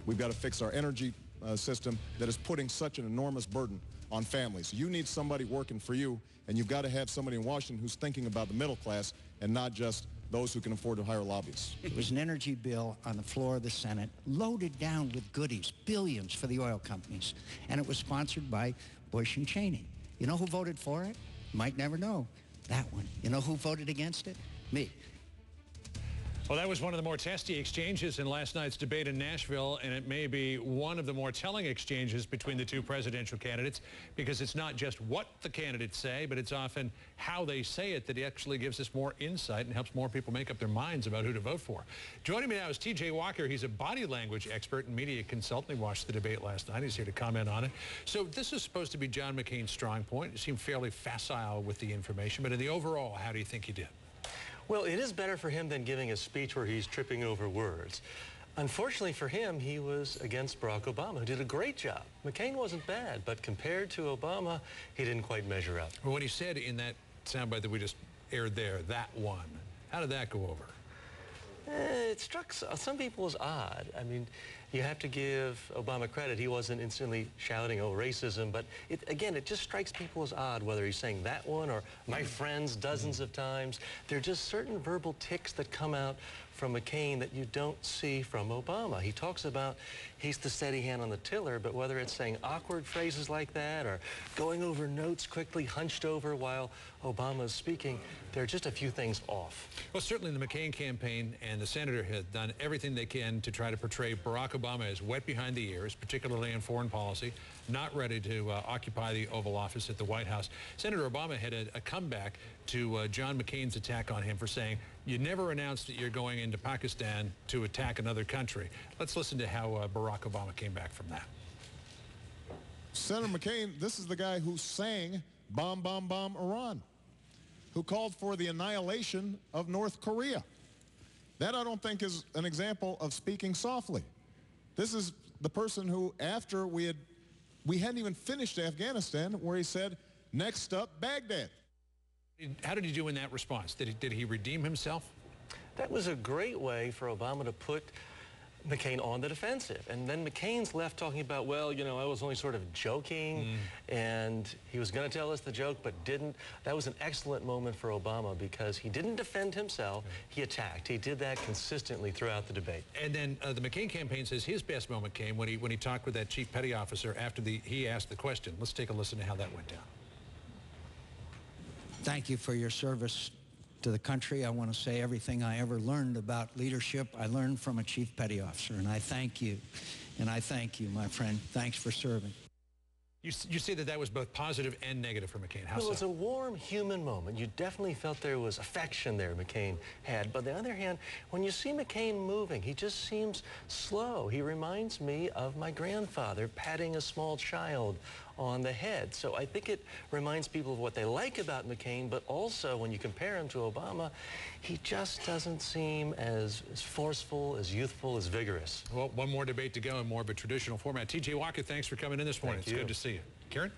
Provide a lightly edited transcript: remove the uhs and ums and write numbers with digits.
We've got to fix our energy system that is putting such an enormous burden on families. You need somebody working for you, and you've got to have somebody in Washington who's thinking about the middle class and not just those who can afford to hire lobbyists. It was an energy bill on the floor of the Senate, loaded down with goodies, billions for the oil companies, and it was sponsored by Bush and Cheney. You know who voted for it? You might never know. That one. You know who voted against it? Me. Well, that was one of the more testy exchanges in last night's debate in Nashville, and it may be one of the more telling exchanges between the two presidential candidates, because it's not just what the candidates say, but it's often how they say it that actually gives us more insight and helps more people make up their minds about who to vote for. Joining me now is T.J. Walker. He's a body language expert and media consultant. He watched the debate last night. He's here to comment on it. So this is supposed to be John McCain's strong point. He seemed fairly facile with the information, but in the overall, how do you think he did? Well, it is better for him than giving a speech where he's tripping over words. Unfortunately for him, he was against Barack Obama, who did a great job. McCain wasn't bad, but compared to Obama, he didn't quite measure up. Well, when he said in that soundbite that we just aired there, that one, how did that go over? It struck some people as odd. I mean, you have to give Obama credit. He wasn't instantly shouting, oh, racism. But again, it just strikes people as odd, whether he's saying that one or my friends dozens of times. There are just certain verbal tics that come out from McCain that you don't see from Obama. He talks about he's the steady hand on the tiller, but whether it's saying awkward phrases like that or going over notes quickly, hunched over while Obama's speaking, there are just a few things off. Well, certainly the McCain campaign and the senator have done everything they can to try to portray Barack Obama as wet behind the ears, particularly in foreign policy, not ready to occupy the Oval Office at the White House. Senator Obama had a comeback to John McCain's attack on him for saying, you never announced that you're going into Pakistan to attack another country. Let's listen to how Barack Obama came back from that. Senator McCain, this is the guy who sang Bomb, Bomb, Bomb Iran, who called for the annihilation of North Korea. That, I don't think, is an example of speaking softly. This is the person who, after we hadn't even finished Afghanistan, where he said, next up, Baghdad. How did he do in that response? Did he redeem himself? That was a great way for Obama to put McCain on the defensive. And then McCain's left talking about, well, you know, I was only sort of joking, and he was going to tell us the joke, but didn't. That was an excellent moment for Obama because he didn't defend himself. He attacked. He did that consistently throughout the debate. And then the McCain campaign says his best moment came when he talked with that chief petty officer after he asked the question. Let's take a listen to how that went down. Thank you for your service to the country. I want to say everything I ever learned about leadership, I learned from a chief petty officer, and I thank you. And I thank you, my friend. Thanks for serving. You say that was both positive and negative for McCain. How so? Well, it was a warm human moment. You definitely felt there was affection there McCain had. But on the other hand, when you see McCain moving, he just seems slow. He reminds me of my grandfather patting a small child on the head. So I think it reminds people of what they like about McCain, but also when you compare him to Obama, he just doesn't seem as forceful, as youthful, as vigorous. Well, one more debate to go in more of a traditional format. T.J. Walker, thanks for coming in this morning. It's good to see you. Karen?